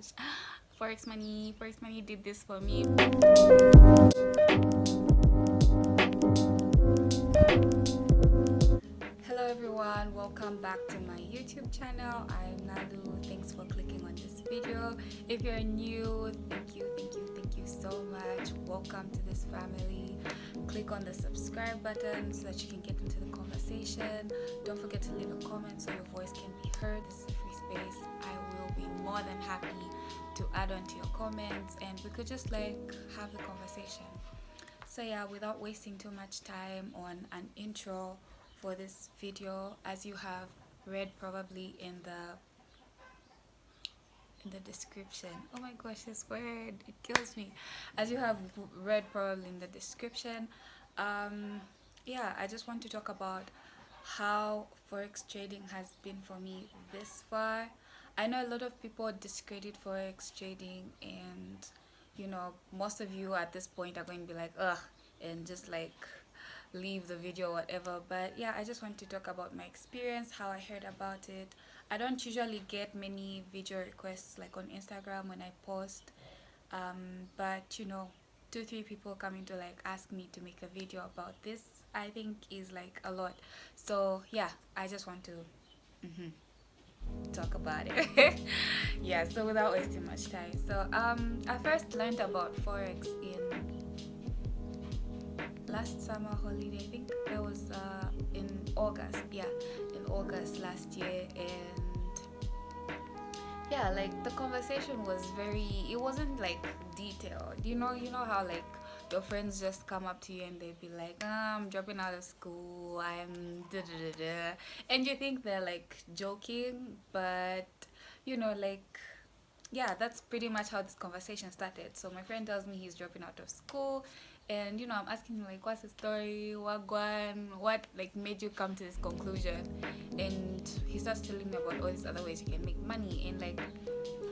gosh. Forex Money did this for me. Hello everyone, welcome back to my YouTube channel. I'm Nalu. Thanks for clicking on this video. If you're new, thank you so much. Welcome to this family. Click on the subscribe button so that you can get into the conversation. Don't forget to leave a comment so your voice can be heard. This is a free space. I will be more than happy to add on to your comments and we could just like have the conversation. So yeah, without wasting too much time on an intro for this video, as you have read probably in the description. Oh my gosh, this word, it kills me. As you have read probably in the description, yeah, I just want to talk about how forex trading has been for me this far. I know a lot of people discredit forex trading, and most of you at this point are going to be like, ugh, and just like leave the video or whatever. But yeah, I just want to talk about my experience, how I heard about it. I don't usually get many video requests like on Instagram when I post, but 2-3 people coming to like ask me to make a video about this, I think is like a lot. So yeah, I just want to talk about it. Yeah, so without wasting much time, so I first learned about forex in last summer holiday. I think that was in August. Yeah, in August last year. And yeah, like the conversation was it wasn't like detailed. You know how like your friends just come up to you and they'd be like, I'm dropping out of school, I'm da da da da, and you think they're like joking, but like, yeah, that's pretty much how this conversation started. So my friend tells me he's dropping out of school, and I'm asking him like, what's the story, what like made you come to this conclusion? And he starts telling me about all these other ways you can make money. And like,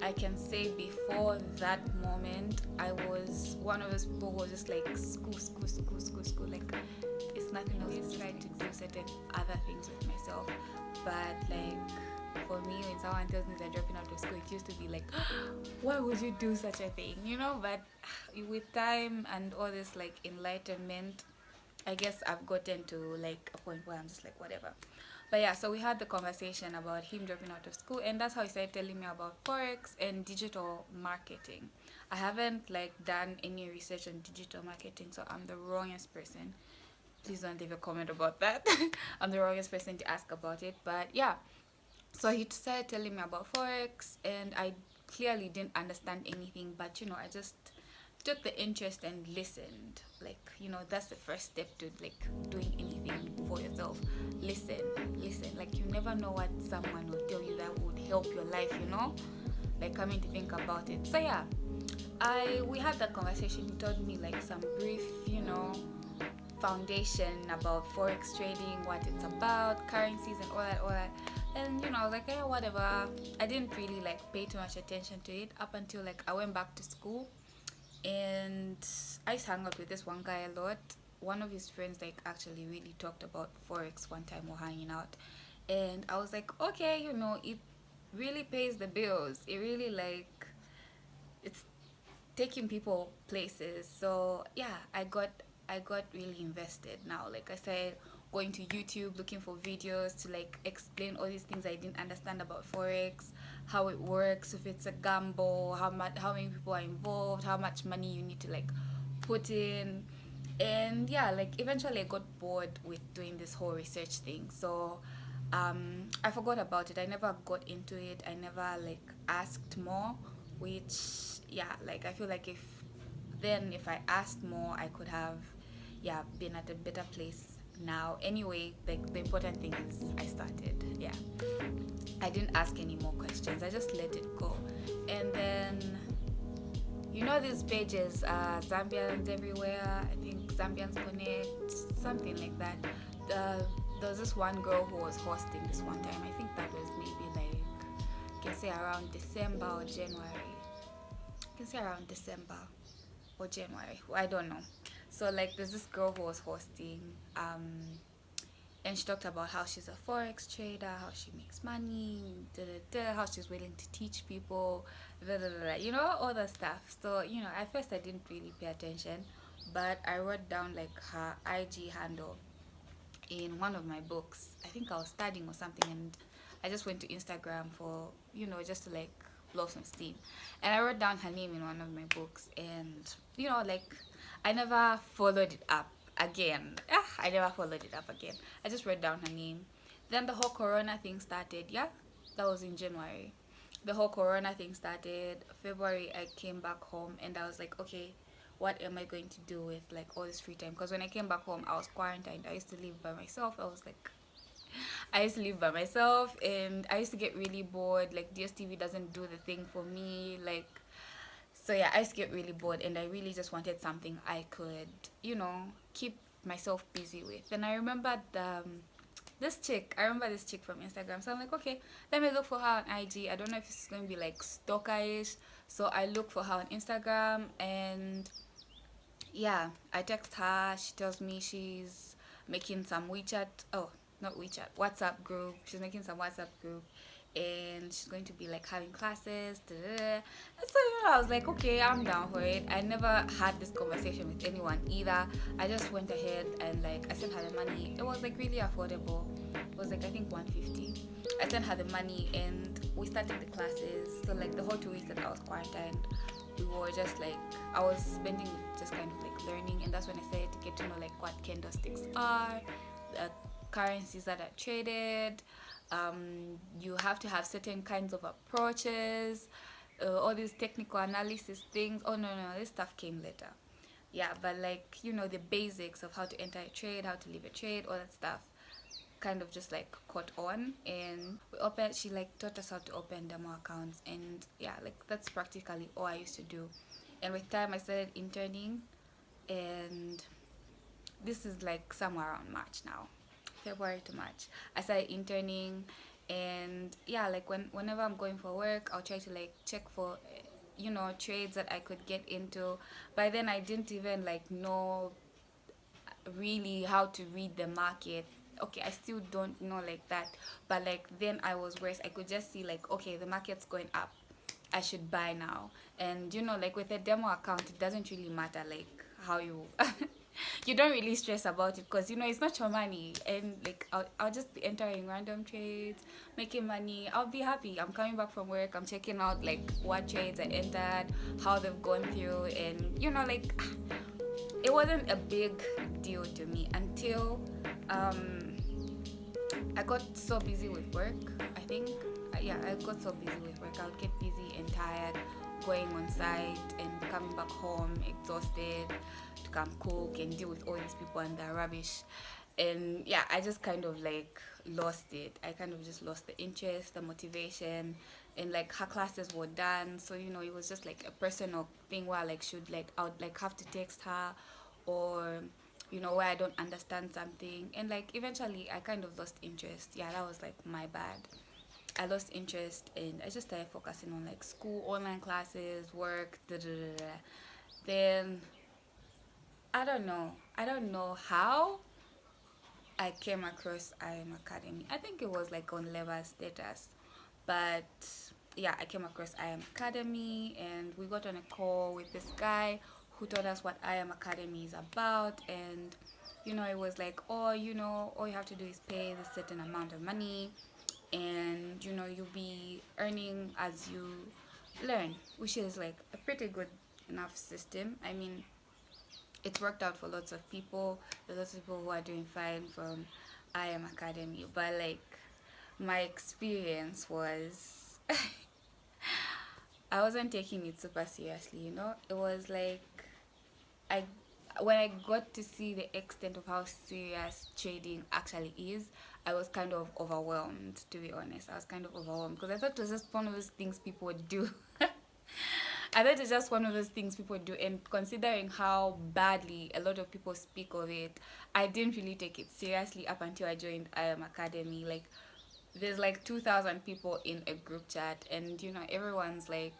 I can say before that moment, I was one of those people who was just like school, like it's nothing else. I trying to do certain other things with myself, but like for me, when someone tells me they're dropping out of school, it used to be like, why would you do such a thing? But with time and all this like enlightenment, I guess I've gotten to like a point where I'm just like, whatever. But yeah, so we had the conversation about him dropping out of school, and that's how he started telling me about forex and digital marketing. I haven't like done any research on digital marketing, so I'm the wrongest person. Please don't leave a comment about that. I'm the wrongest person to ask about it. But yeah, so he started telling me about forex, and I clearly didn't understand anything, but I just took the interest and listened. Like, that's the first step to like doing anything for yourself. Listen. Like, you never know what someone will tell you that would help your life, like coming to think about it. So yeah, we had that conversation. He told me like some brief, foundation about forex trading, what it's about, currencies and all that. And I was like, yeah, whatever. I didn't really like pay too much attention to it up until like I went back to school, and I used to hang out with this one guy a lot. One of his friends like actually really talked about forex one time while hanging out, and I was like, okay, it really pays the bills. It really like it's taking people places. So yeah, I got really invested now. Like I started going to YouTube looking for videos to like explain all these things I didn't understand about forex, how it works, if it's a gamble, how many people are involved, how much money you need to like put in. And yeah, like eventually I got bored with doing this whole research thing. So I forgot about it. I never got into it. I never like asked more, which yeah, like I feel like if I asked more, I could have been at a better place now. Anyway, like the important thing is I started. Yeah, I didn't ask any more questions. I just let it go. And then these pages, Zambians everywhere, I think Zambians Connect, something like that. There was this one girl who was hosting this one time. I think that was maybe like, I can say around December or January. I can say around December or January. I don't know. So like there's this girl who was hosting, and she talked about how she's a forex trader, how she makes money, how she's willing to teach people, all the stuff. So at first I didn't really pay attention, but I wrote down like her IG handle in one of my books. I think I was studying or something, and I just went to Instagram for just to like blow some steam, and I wrote down her name in one of my books, and like I never followed it up again. I never followed it up again. I just wrote down her name. Then the whole Corona thing started. Yeah, that was in January. The whole Corona thing started. February, I came back home, and I was like, okay, what am I going to do with like all this free time? Because when I came back home, I was quarantined. I used to live by myself. I used to live by myself, and I used to get really bored. Like DSTV doesn't do the thing for me. Like, so yeah, I used to get really bored, and I really just wanted something I could, keep myself busy with. And I remembered this chick. I remember this chick from Instagram. So I'm like, okay, let me look for her on IG. I don't know if it's going to be like stalkerish. So I look for her on Instagram, and yeah, I text her. She tells me she's making some WeChat. Oh, not WeChat. WhatsApp group. She's making some WhatsApp group, and she's going to be like having classes. Da, da, da. And so I was like, okay, I'm down for it. I never had this conversation with anyone either. I just went ahead and like I sent her the money. It was like really affordable. It was like I think 150. I sent her the money, and we started the classes. So like the whole 2 weeks that I was quarantined, we were just like I was spending just kind of like learning, and that's when I started to get to know like what candlesticks are, the currencies that are traded. You have to have certain kinds of approaches, all these technical analysis things. Oh no, this stuff came later. Yeah, but like the basics of how to enter a trade, how to leave a trade, all that stuff kind of just like caught on, and she like taught us how to open demo accounts, and yeah, like that's practically all I used to do. And with time I started interning, and this is like somewhere around March now, February to March. I started interning, and yeah, like whenever I'm going for work, I'll try to like check for trades that I could get into. By then I didn't even like know really how to read the market. Okay, I still don't know like that, but like then I was worse. I could just see like, okay, the market's going up, I should buy now. And like with a demo account, it doesn't really matter like how you you don't really stress about it, because it's not your money, and like I'll just be entering random trades, making money. I'll be happy. I'm coming back from work, I'm checking out like what trades I entered, how they've gone through, and like it wasn't a big deal to me until I got so busy with work. I think, yeah, I got so busy with work. I would get busy and tired, going on site and coming back home exhausted to come cook and deal with all these people and their rubbish. And yeah, I just kind of like lost it. I kind of just lost the interest, the motivation, and like her classes were done. So it was just like a personal thing where like should like I would like have to text her, or where I don't understand something, and like eventually I kind of lost interest. Yeah, that was like my bad. I lost interest, and I just started focusing on like school, online classes, work. Da, da, da, da. Then I don't know how I came across IM Academy. I think it was like on Lever's status, but yeah, I came across IM Academy, and we got on a call with this guy who told us what IM Academy is about. And it was like, oh, all you have to do is pay this certain amount of money, and you'll be earning as you learn, which is like a pretty good enough system. I mean, it's worked out for lots of people. There's lots of people who are doing fine from IM Academy, but like my experience was I wasn't taking it super seriously. It was like I when I got to see the extent of how serious trading actually is, I was kind of overwhelmed, to be honest. I was kind of overwhelmed because I thought it was just one of those things people would do. I thought it's just one of those things people do, and considering how badly a lot of people speak of it, I didn't really take it seriously up until I joined IM Academy. Like, there's like 2,000 people in a group chat, and everyone's like,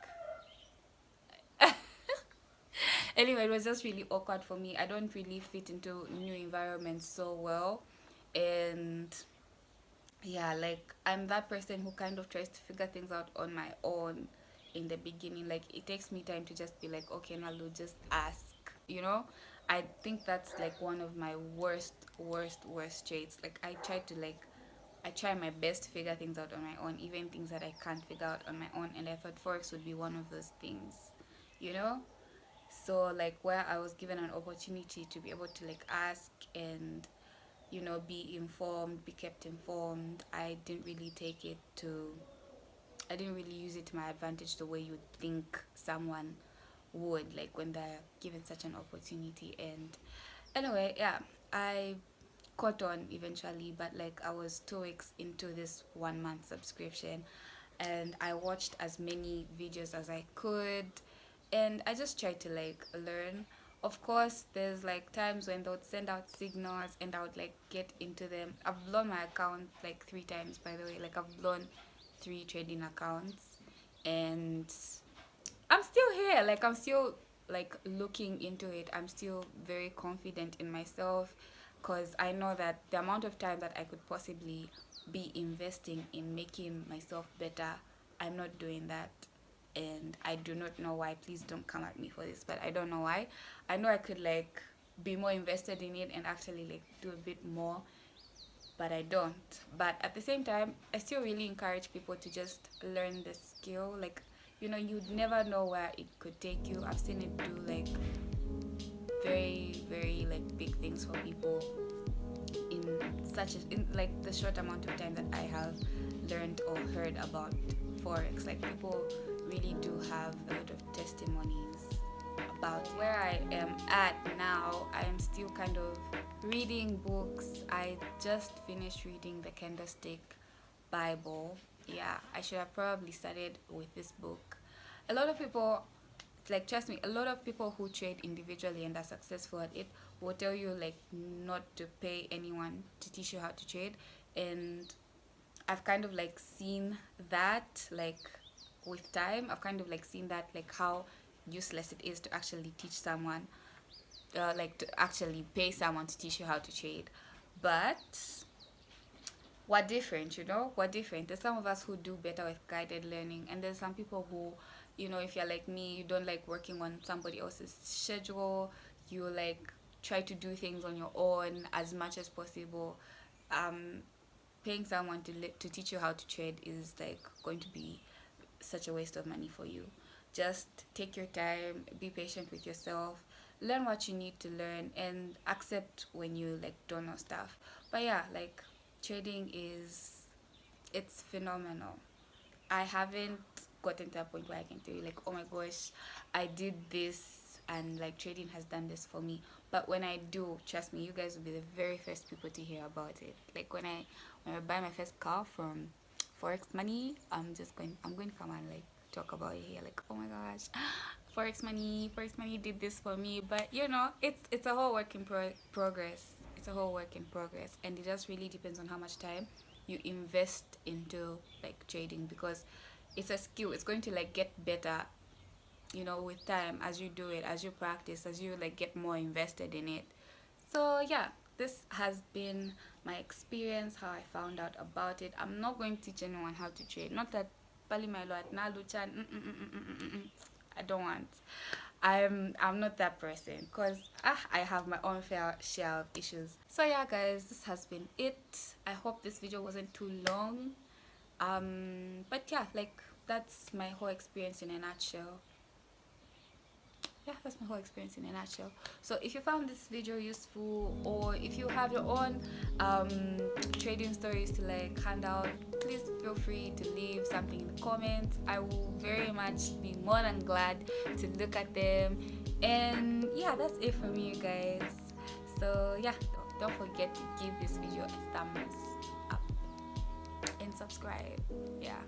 anyway, it was just really awkward for me. I don't really fit into new environments so well, And yeah, like I'm that person who kind of tries to figure things out on my own in the beginning. Like it takes me time to just be like, okay, Nalu, just ask, you know? I think that's like one of my worst traits. Like I try my best to figure things out on my own, even things that I can't figure out on my own. And I thought Forex would be one of those things, you know? So like where I was given an opportunity to be able to like ask and be informed, be kept informed, I didn't really use it to my advantage the way you'd think someone would, like when they're given such an opportunity. And anyway, yeah, I caught on eventually, but like I was 2 weeks into this 1 month subscription, and I watched as many videos as I could, and I just tried to like learn. Of course, there's like times when they would send out signals and I would like get into them. I've blown my account like 3 times, by the way. Like I've blown 3 trading accounts, and I'm still here. Like I'm still like looking into it. I'm still very confident in myself because I know that the amount of time that I could possibly be investing in making myself better, I'm not doing that. And I do not know why. Please don't come at me for this, but I don't know why. I know I could like be more invested in it and actually like do a bit more, but I don't. But at the same time, I still really encourage people to just learn the skill. Like, you'd never know where it could take you. I've seen it do like very, very like big things for people in like the short amount of time that I have learned or heard about Forex. Like people really do have a lot of testimonies about where I am at now. I am still kind of reading books. I just finished reading the Candlestick Bible. Yeah, I should have probably started with this book. A lot of people, like, trust me, a lot of people who trade individually and are successful at it will tell you like not to pay anyone to teach you how to trade. And I've kind of like seen that, like, with time. I've kind of like seen that, like how useless it is to actually teach someone, like to actually pay someone to teach you how to trade. But we're different, we're different. There's some of us who do better with guided learning, and there's some people who, if you're like me, you don't like working on somebody else's schedule. You like try to do things on your own as much as possible. Paying someone to teach you how to trade is like going to be such a waste of money for you. Just take your time, be patient with yourself, learn what you need to learn, and accept when you like don't know stuff. But yeah, like trading it's phenomenal. I haven't gotten to a point where I can tell you like, oh my gosh, I did this and like trading has done this for me. But when I do, trust me, you guys will be the very first people to hear about it. Like when I buy my first car from Forex Money, I'm going to come and like talk about it here. Like, oh my gosh, Forex Money did this for me. But it's a whole work in progress. It's a whole work in progress, and it just really depends on how much time you invest into like trading, because it's a skill. It's going to like get better, with time, as you do it, as you practice, as you like get more invested in it. So yeah, this has been my experience, how I found out about it. I'm not going to teach anyone how to trade. Not that Pali Milo at Naluchan. I don't want. I'm not that person, because I have my own fair share of issues. So yeah, guys, this has been it. I hope this video wasn't too long. But yeah, like that's my whole experience in a nutshell. Yeah, that's my whole experience in a nutshell. So if you found this video useful, or if you have your own trading stories to like hand out, please feel free to leave something in the comments. I will very much be more than glad to look at them. And yeah, that's it for me, you guys. So yeah, don't forget to give this video a thumbs up and subscribe. Yeah.